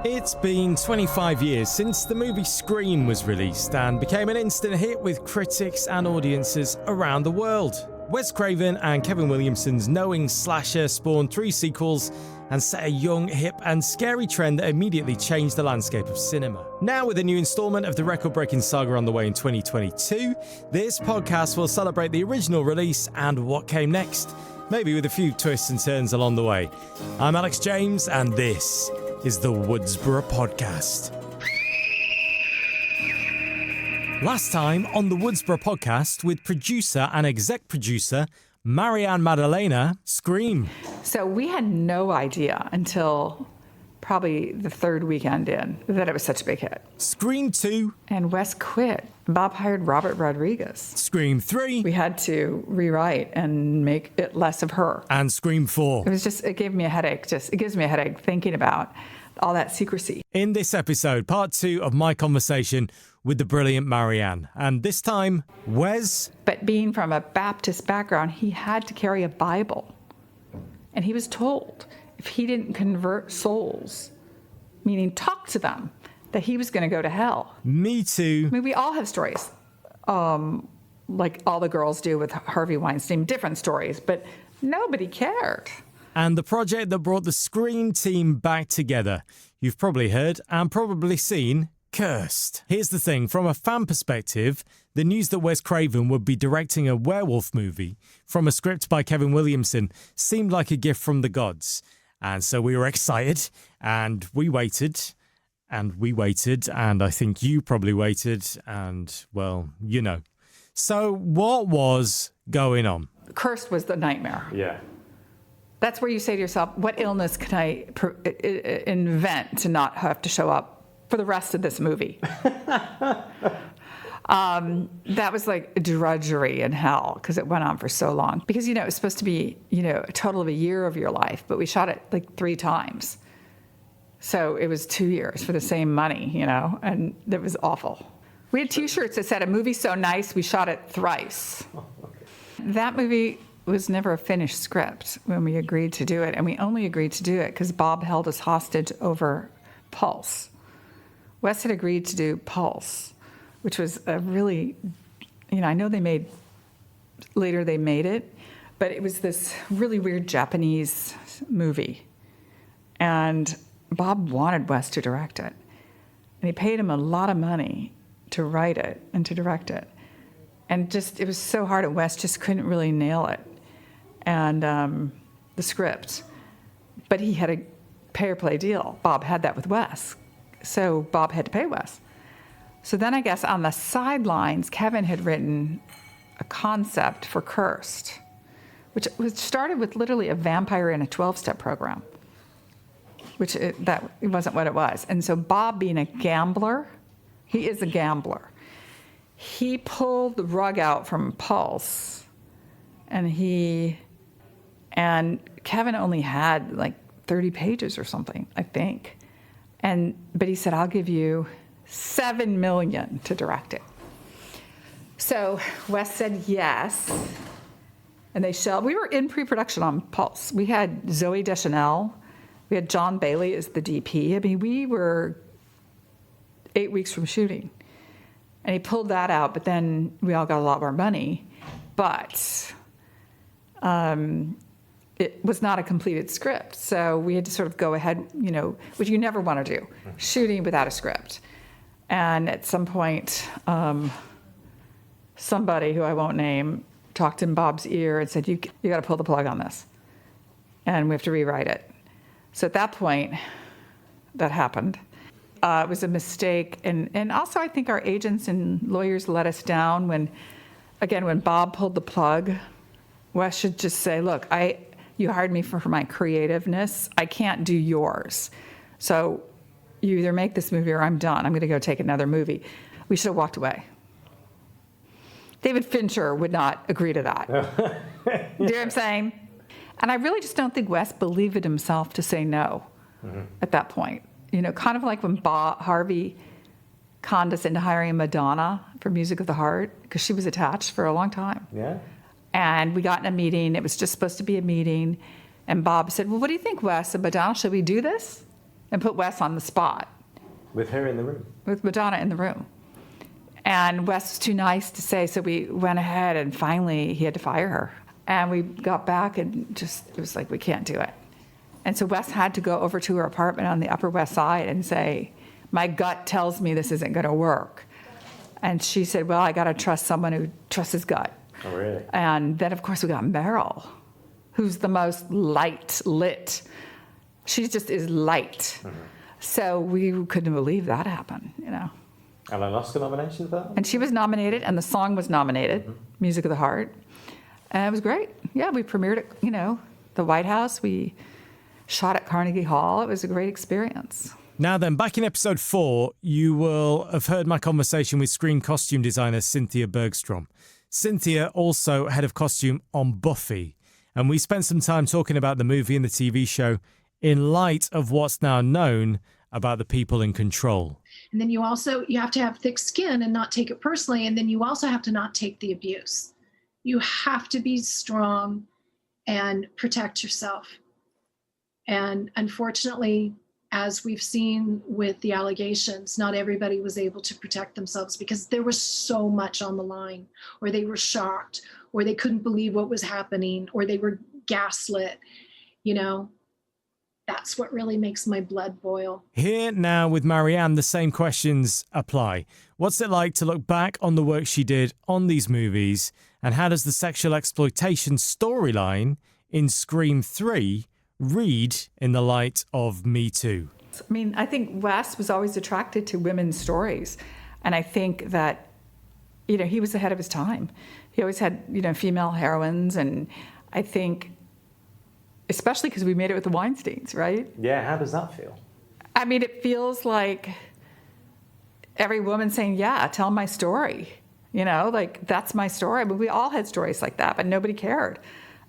It's been 25 years since the movie Scream was released and became an instant hit with critics and audiences around the world. Wes Craven and Kevin Williamson's knowing slasher spawned 3 sequels and set a young, hip and scary trend that immediately changed the landscape of cinema. Now with a new installment of the record-breaking saga on the way in 2022, this podcast will celebrate the original release and what came next, maybe with a few twists and turns along the way. I'm Alex James and this is the Woodsboro Podcast. Last time on the Woodsboro Podcast with producer and exec producer Marianne Maddalena, Scream. So we had no idea until probably the 3rd weekend in that it was such a big hit. Scream 2. And Wes quit. Bob hired Robert Rodriguez. Scream 3. We had to rewrite and make it less of her. And Scream 4. It gave me a headache. It gives me a headache thinking about all that secrecy. In this episode, part 2 of my conversation with the brilliant Marianne. And this time, Wes. But being from a Baptist background, he had to carry a Bible. And he was told if he didn't convert souls, meaning talk to them, that he was going to go to hell. Me too. I mean, we all have stories, like all the girls do with Harvey Weinstein, different stories, but nobody cared. And the project that brought the Scream team back together, you've probably heard and probably seen, Cursed. Here's the thing, from a fan perspective, the news that Wes Craven would be directing a werewolf movie from a script by Kevin Williamson seemed like a gift from the gods. And so we were excited, and we waited, and I think you probably waited, and, well, you know. So what was going on? Cursed was the nightmare. Yeah. That's where you say to yourself, what illness can I invent to not have to show up for the rest of this movie? That was like drudgery in hell because it went on for so long. Because, it was supposed to be, a total of a year of your life, but we shot it like 3 times. So it was 2 years for the same money, and it was awful. We had T-shirts that said, a movie so nice, we shot it thrice. That movie was never a finished script when we agreed to do it. And we only agreed to do it because Bob held us hostage over Pulse. Wes had agreed to do Pulse, which was a really, I know they made it, but it was this really weird Japanese movie. And Bob wanted Wes to direct it. And he paid him a lot of money to write it and to direct it. And it was so hard, and Wes just couldn't really nail it. And the script. But he had a pay-or-play deal. Bob had that with Wes. So Bob had to pay Wes. So then I guess on the sidelines, Kevin had written a concept for Cursed, which started with literally a vampire in a 12-step program, that wasn't what it was. And so Bob, being a gambler, he is a gambler. He pulled the rug out from Pulse, and Kevin only had like 30 pages or something, I think. But he said, I'll give you $7 million to direct it. So Wes said yes. And we were in pre-production on Pulse. We had Zoe Deschanel. We had John Bailey as the DP. I mean, we were 8 weeks from shooting. And he pulled that out, but then we all got a lot more money. But it was not a completed script. So we had to sort of go ahead, which you never want to do, shooting without a script. And at some point, somebody who I won't name talked in Bob's ear and said, you got to pull the plug on this. And we have to rewrite it. So at that point, that happened. It was a mistake. And also I think our agents and lawyers let us down when Bob pulled the plug. Wes should just say, look, you hired me for my creativeness. I can't do yours. So you either make this movie or I'm done. I'm going to go take another movie. We should have walked away. David Fincher would not agree to that. Do you know what I'm saying? And I really just don't think Wes believed it himself to say no at that point. Kind of like when Harvey conned us into hiring Madonna for Music of the Heart, because she was attached for a long time. Yeah. And we got in a meeting. It was just supposed to be a meeting. And Bob said, well, what do you think, Wes? And Madonna, should we do this? and put Wes on the spot. With her in the room? With Madonna in the room. And Wes was too nice to say, so we went ahead and finally he had to fire her. And we got back and just, it was like, we can't do it. And so Wes had to go over to her apartment on the Upper West Side and say, my gut tells me this isn't going to work. And she said, well, I got to trust someone who trusts his gut. Oh, really? And then, of course, we got Meryl, who's the most lit. She just is light. Mm-hmm. So we couldn't believe that happened, you know. And an Oscar nomination for that? And she was nominated, and the song was nominated, Music of the Heart. And it was great. Yeah, we premiered at, you know, the White House. We shot at Carnegie Hall. It was a great experience. Now then, back in episode 4, you will have heard my conversation with screen costume designer Cynthia Bergstrom. Cynthia, also head of costume on Buffy. And we spent some time talking about the movie and the TV show in light of what's now known about the people in control. And then you have to have thick skin and not take it personally. And then you also have to not take the abuse. You have to be strong and protect yourself. And unfortunately, as we've seen with the allegations, not everybody was able to protect themselves because there was so much on the line, or they were shocked, or they couldn't believe what was happening, or they were gaslit. You know, that's what really makes my blood boil. Here now with Marianne, the same questions apply. What's it like to look back on the work she did on these movies, and how does the sexual exploitation storyline in Scream 3 read in the light of Me Too? I mean, I think Wes was always attracted to women's stories. And I think that, you know, he was ahead of his time. He always had, you know, female heroines. And I think, especially because we made it with the Weinsteins, right? Yeah, how does that feel? I mean, it feels like every woman saying, yeah, tell my story. You know, like, that's my story. I mean, we all had stories like that, but nobody cared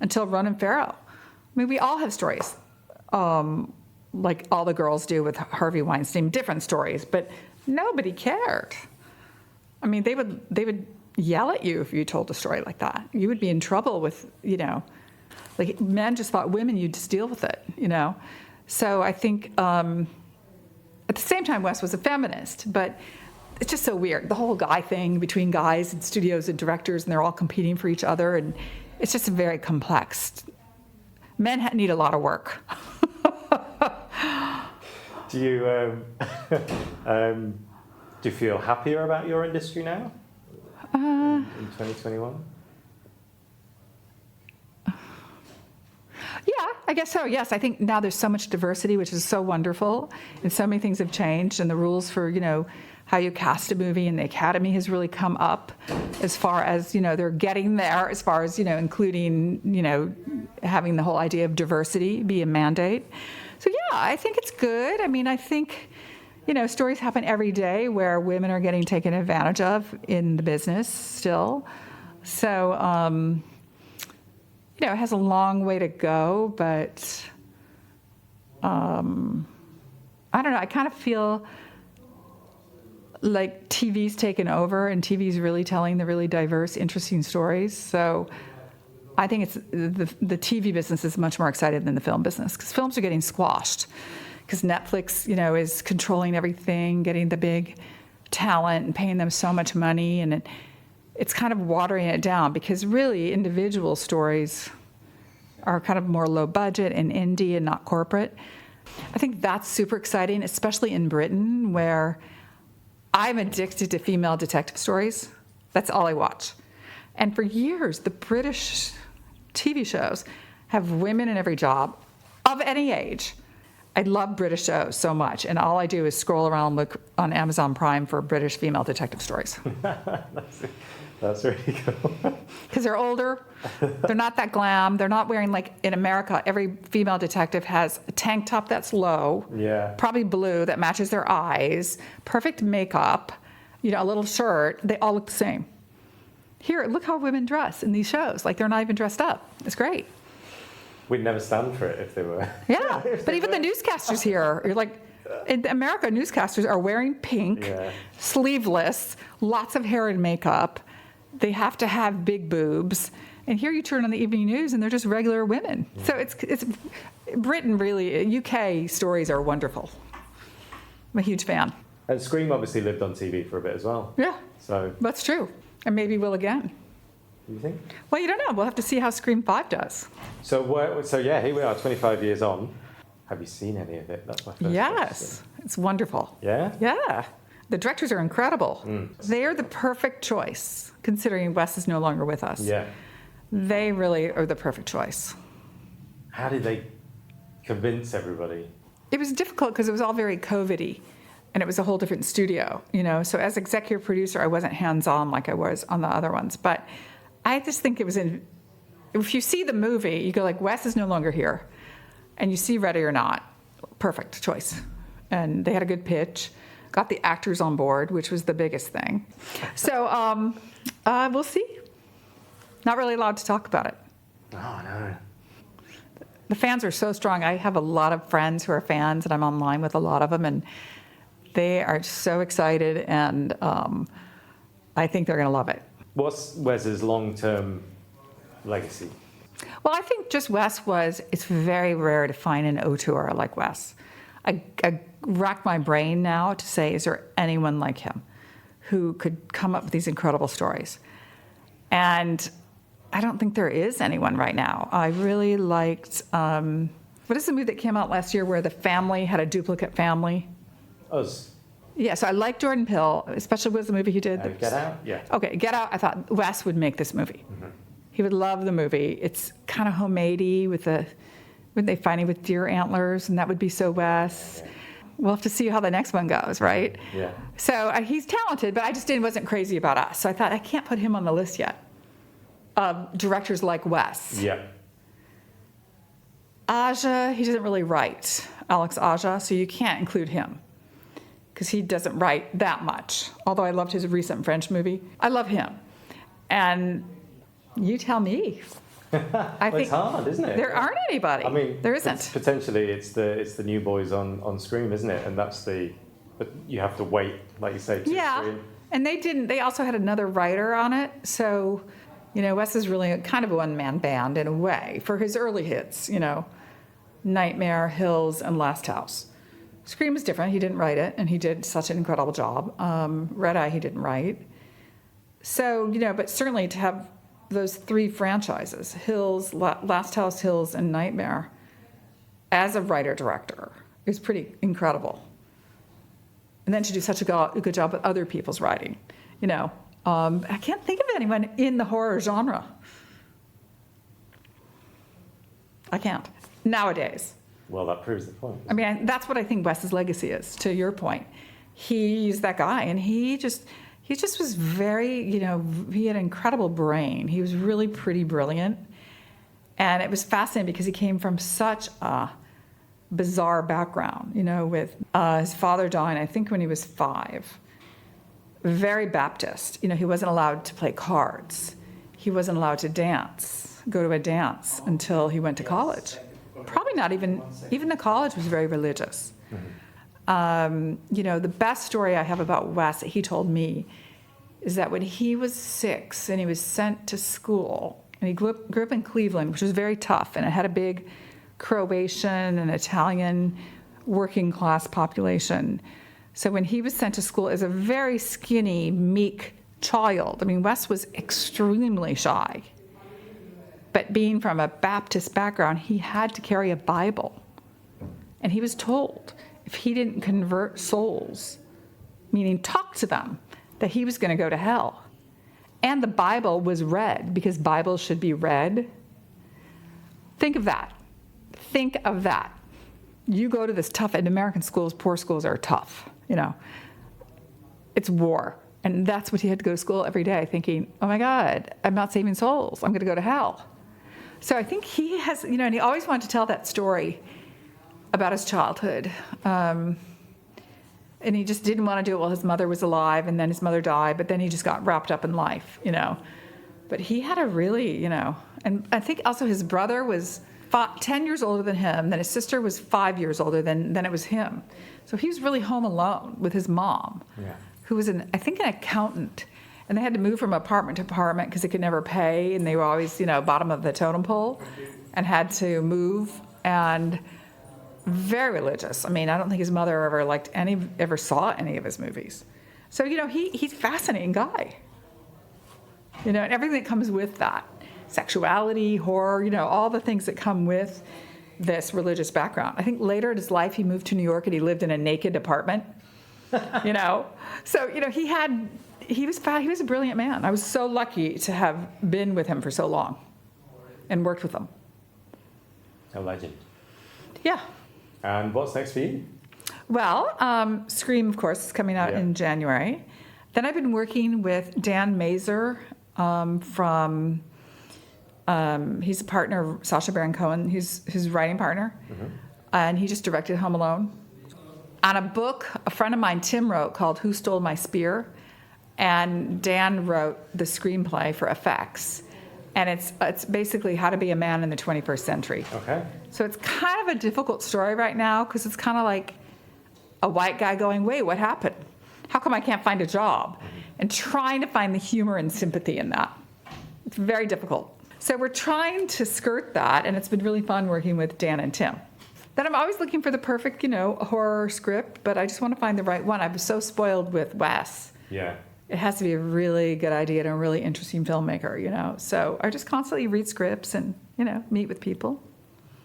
until Ronan Farrow. I mean, we all have stories, like all the girls do with Harvey Weinstein, different stories, but nobody cared. I mean, they would yell at you if you told a story like that. You would be in trouble with, you know, like men just thought women, you'd just deal with it, you know. So I think at the same time, Wes was a feminist, but it's just so weird. The whole guy thing between guys and studios and directors, and they're all competing for each other, and it's just very complex. Men need a lot of work. Do you feel happier about your industry now in 2021? Yeah, I guess so. Yes, I think now there's so much diversity, which is so wonderful, and so many things have changed, and the rules for, you know, how you cast a movie in the Academy has really come up as far as, you know, they're getting there as far as, you know, including, you know, having the whole idea of diversity be a mandate. So, yeah, I think it's good. I mean, I think, you know, stories happen every day where women are getting taken advantage of in the business still. So, you know, it has a long way to go, but I don't know. I kind of feel like TV's taken over, and TV's really telling the really diverse, interesting stories. So I think it's the TV business is much more excited than the film business, because films are getting squashed because Netflix, you know, is controlling everything, getting the big talent and paying them so much money, and it's kind of watering it down, because really individual stories are kind of more low budget and indie and not corporate. I think that's super exciting, especially in Britain, where I'm addicted to female detective stories. That's all I watch. And for years, the British TV shows have women in every job of any age. I love British shows so much, and all I do is scroll around, look on Amazon Prime for British female detective stories. That's really cool. Because they're older, they're not that glam, they're not wearing, like in America, every female detective has a tank top that's low, probably blue, that matches their eyes, perfect makeup, you know, a little shirt, they all look the same. Here, look how women dress in these shows, like they're not even dressed up. It's great. We'd never stand for it if they were. Yeah, but even the newscasters here, you're like, in America, newscasters are wearing pink, sleeveless, lots of hair and makeup. They have to have big boobs. And here you turn on the evening news and they're just regular women. So Britain really, UK stories are wonderful. I'm a huge fan. And Scream obviously lived on TV for a bit as well. Yeah, So, that's true. And maybe will again. you think? Well, you don't know. We'll have to see how Scream 5 does. So yeah, here we are, 25 years on. Have you seen any of it? That's my first Yes, question. it's wonderful. Yeah? Yeah. The directors are incredible. They are the perfect choice, considering Wes is no longer with us. Yeah. They really are the perfect choice. How did they convince everybody? It was difficult because it was all very COVID-y, and it was a whole different studio, you know. So as executive producer, I wasn't hands-on like I was on the other ones. But I just think it was if you see the movie, you go like, Wes is no longer here. And you see Ready or Not, perfect choice. And they had a good pitch, got the actors on board, which was the biggest thing. So we'll see. Not really allowed to talk about it. Oh, no. The fans are so strong. I have a lot of friends who are fans, and I'm online with a lot of them, and they are so excited, and I think they're going to love it. What's Wes's long-term legacy? Well, I think just Wes it's very rare to find an auteur like Wes. I rack my brain now to say, is there anyone like him who could come up with these incredible stories? And I don't think there is anyone right now. I really liked, what is the movie that came out last year where the family had a duplicate family? Us. Yeah, so I like Jordan Peele, especially with the movie he did. Get Out? Yeah. Okay, Get Out, I thought Wes would make this movie. Mm-hmm. He would love the movie. It's kind of homemade-y when they find him with deer antlers, and that would be so Wes. Yeah. We'll have to see how the next one goes, right? Yeah. So he's talented, but I just wasn't crazy about Us. So I thought, I can't put him on the list yet of directors like Wes. Yeah. Aja, he doesn't really write, Alex Aja, so you can't include him because he doesn't write that much. Although I loved his recent French movie. I love him. And you tell me. I think it's hard, isn't it? There aren't anybody. I mean, there isn't. Potentially, it's the new boys on Scream, isn't it? And but you have to wait, like you say, to Scream. And they didn't. They also had another writer on it, so Wes is really kind of a one-man band in a way for his early hits. Nightmare, Hills, and Last House. Scream is different. He didn't write it, and he did such an incredible job. Red Eye, he didn't write. So but certainly to have those three franchises, Hills, Last House, Hills, and Nightmare, as a writer-director is pretty incredible. And then to do such a good job with other people's writing. I can't think of anyone in the horror genre. I can't. Nowadays. Well, that proves the point. I mean, that's what I think Wes's legacy is, to your point. He's that guy, and he just was very, he had an incredible brain. He was really pretty brilliant. And it was fascinating because he came from such a bizarre background, with his father dying, I think, when he was 5. Very Baptist. He wasn't allowed to play cards. He wasn't allowed to go to a dance until he went to college. Probably not even the college was very religious. The best story I have about Wes that he told me is that when he was 6 and he was sent to school, and he grew up in Cleveland, which was very tough, and it had a big Croatian and Italian working class population. So when he was sent to school as a very skinny, meek child, Wes was extremely shy. But being from a Baptist background, he had to carry a Bible. And he was told if he didn't convert souls, meaning talk to them, that he was going to go to hell. And the Bible was read, because Bibles should be read. Think of that. Think of that. You go to this tough, and American schools, poor schools are tough, It's war. And that's what he had to go to school every day thinking, oh my God, I'm not saving souls. I'm going to go to hell. So I think he has, and he always wanted to tell that story about his childhood. And he just didn't want to do it while his mother was alive, and then his mother died, but then he just got wrapped up in life, But he had a really, and I think also his brother was 10 years older than him, then his sister was 5 years older than it was him. So he was really home alone with his mom, who was, I think, an accountant. And they had to move from apartment to apartment because they could never pay, and they were always, bottom of the totem pole, and had to move and very religious. I mean, I don't think his mother ever saw any of his movies. So, he's a fascinating guy. And everything that comes with that. Sexuality, horror, all the things that come with this religious background. I think later in his life, he moved to New York and he lived in a naked apartment, So, he was a brilliant man. I was so lucky to have been with him for so long and worked with him. A legend. Yeah. And what's next for you? Well, Scream, of course, is coming out in January. Then I've been working with Dan Mazer from, he's a partner of Sacha Baron Cohen. He's his writing partner. Mm-hmm. And he just directed Home Alone. On a book a friend of mine, Tim, wrote called Who Stole My Spear? And Dan wrote the screenplay for effects. And it's basically how to be a man in the 21st century. Okay. So it's kind of a difficult story right now because it's kind of like a white guy going, wait, what happened? How come I can't find a job? Mm-hmm. And trying to find the humor and sympathy in that. It's very difficult. So we're trying to skirt that, and it's been really fun working with Dan and Tim. Then I'm always looking for the perfect, horror script, but I just want to find the right one. I'm so spoiled with Wes. Yeah. It has to be a really good idea and a really interesting filmmaker, So I just constantly read scripts and, meet with people.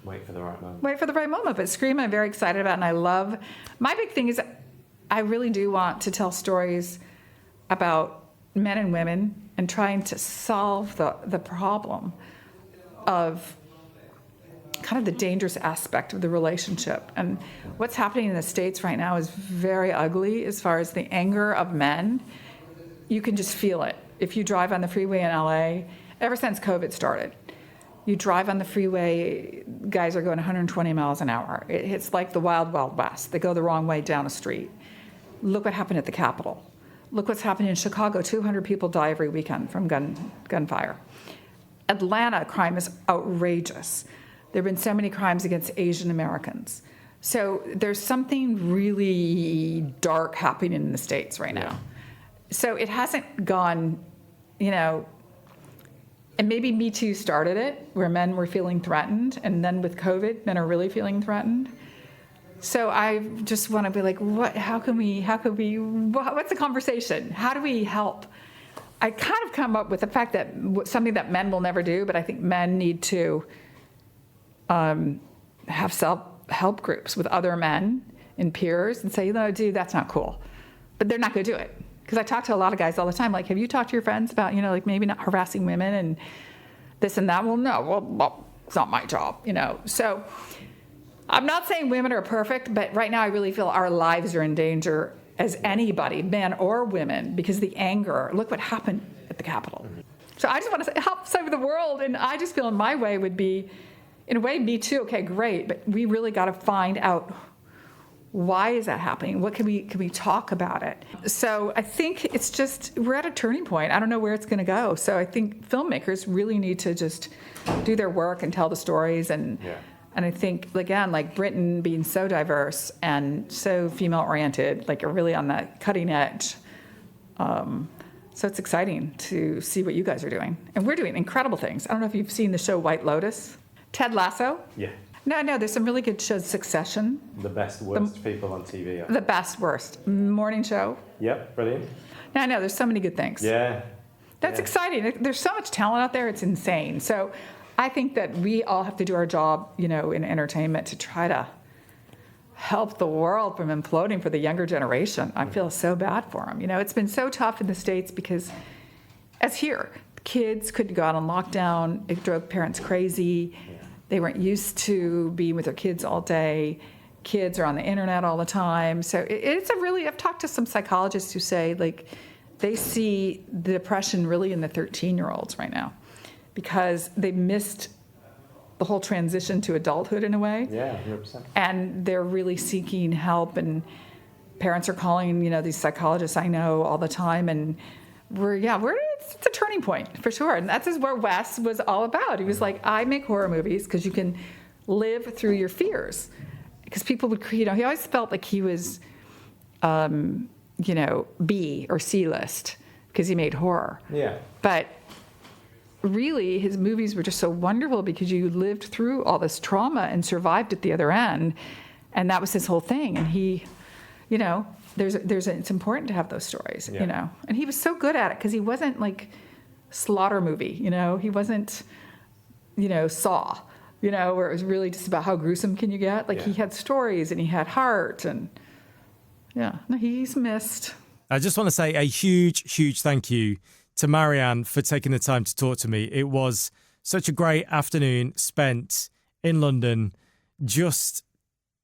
Wait for the right moment. Wait for the right moment. But Scream I'm very excited about, and I love... My big thing is I really do want to tell stories about men and women and trying to solve the problem of kind of the dangerous aspect of the relationship. And what's happening in the States right now is very ugly as far as the anger of men. You can just feel it. If you drive on the freeway in LA, ever since COVID started, you drive on the freeway, guys are going 120 miles an hour. It's like the wild, wild west. They go the wrong way down a street. Look what happened at the Capitol. Look what's happening in Chicago. 200 people die every weekend from gunfire. Atlanta, crime is outrageous. There have been so many crimes against Asian Americans. So there's something really dark happening in the States right now. So it hasn't gone, and maybe Me Too started it, where men were feeling threatened, and then with COVID, men are really feeling threatened. So I just want to be like, what's the conversation? How do we help? I kind of come up with the fact that something that men will never do, but I think men need to have self-help groups with other men and peers and say, dude, that's not cool. But they're not going to do it. Because I talk to a lot of guys all the time, like, have you talked to your friends about, maybe not harassing women and this and that? Well, no, well, it's not my job, So I'm not saying women are perfect, but right now I really feel our lives are in danger as anybody, men or women, because the anger, look what happened at the Capitol. Mm-hmm. So I just want to help save the world, and I just feel in my way would be, in a way, Me Too, okay, great, but we really got to find out why is that happening? What can we talk about it? So I think it's just, we're at a turning point. I don't know where it's going to go. So I think filmmakers really need to just do their work and tell the stories. And I think, again, like Britain being so diverse and so female-oriented, like really on that cutting edge. So it's exciting to see what you guys are doing. And we're doing incredible things. I don't know if you've seen the show White Lotus. Ted Lasso? Yeah. No, there's some really good shows. Succession. The best, worst people on TV. The best, worst. Morning show. Yep, brilliant. No, there's so many good things. Yeah. That's exciting. There's so much talent out there, it's insane. So I think that we all have to do our job, in entertainment to try to help the world from imploding for the younger generation. I feel so bad for them. It's been so tough in the States because, as here, kids couldn't go out on lockdown. It drove parents crazy. They weren't used to being with their kids all day. Kids are on the internet all the time. So it's I've talked to some psychologists who say, like, they see the depression really in the 13-year-olds right now because they missed the whole transition to adulthood in a way. Yeah, 100%. And they're really seeking help, and parents are calling, these psychologists I know all the time, and it's a turning point for sure. And that's where Wes was all about. He was like, I make horror movies because you can live through your fears. Because people would, he always felt like he was, B or C list because he made horror. Yeah. But really his movies were just so wonderful because you lived through all this trauma and survived at the other end. And that was his whole thing. And he, you know, it's important to have those stories, you know. And he was so good at it because he wasn't like slaughter movie, you know. He wasn't, you know, Saw, you know, where it was really just about how gruesome can you get. Like he had stories and he had heart, and no, he's missed. I just want to say a huge thank you to Marianne for taking the time to talk to me. It was such a great afternoon spent in London, just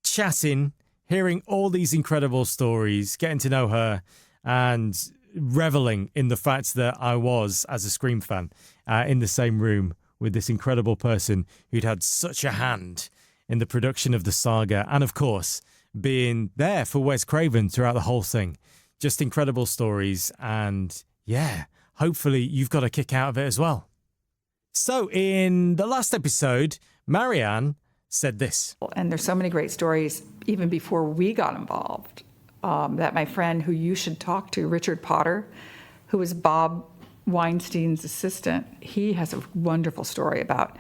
chatting, hearing all these incredible stories, getting to know her, and reveling in the fact that I was, as a Scream fan, in the same room with this incredible person who'd had such a hand in the production of the saga, and of course, being there for Wes Craven throughout the whole thing. Just incredible stories, and hopefully you've got a kick out of it as well. So in the last episode, Marianne said this. And there's so many great stories, even before we got involved, that my friend who you should talk to, Richard Potter, who was Bob Weinstein's assistant, he has a wonderful story about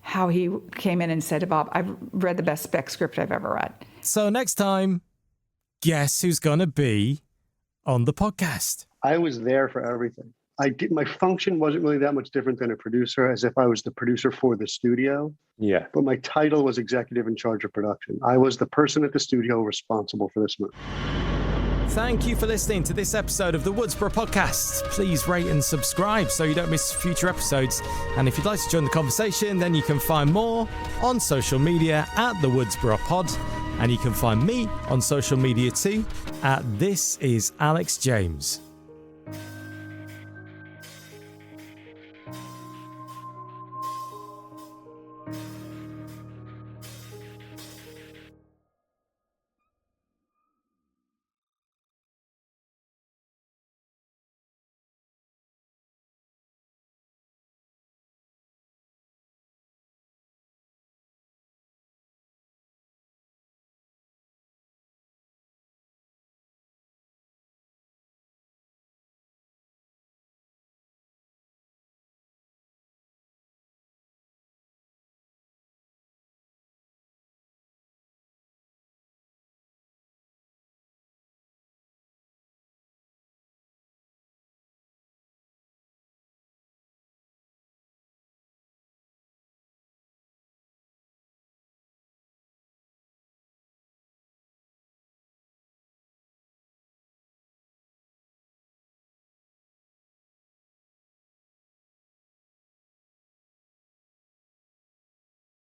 how he came in and said to Bob, I've read the best spec script I've ever read. So next time, guess who's going to be on the podcast? I was there for everything. My function wasn't really that much different than a producer, as if I was the producer for the studio. Yeah. But my title was executive in charge of production. I was the person at the studio responsible for this movie. Thank you for listening to this episode of the Woodsboro Podcast. Please rate and subscribe so you don't miss future episodes. And if you'd like to join the conversation, then you can find more on social media at the Woodsboro Pod. And you can find me on social media too at This Is Alex James.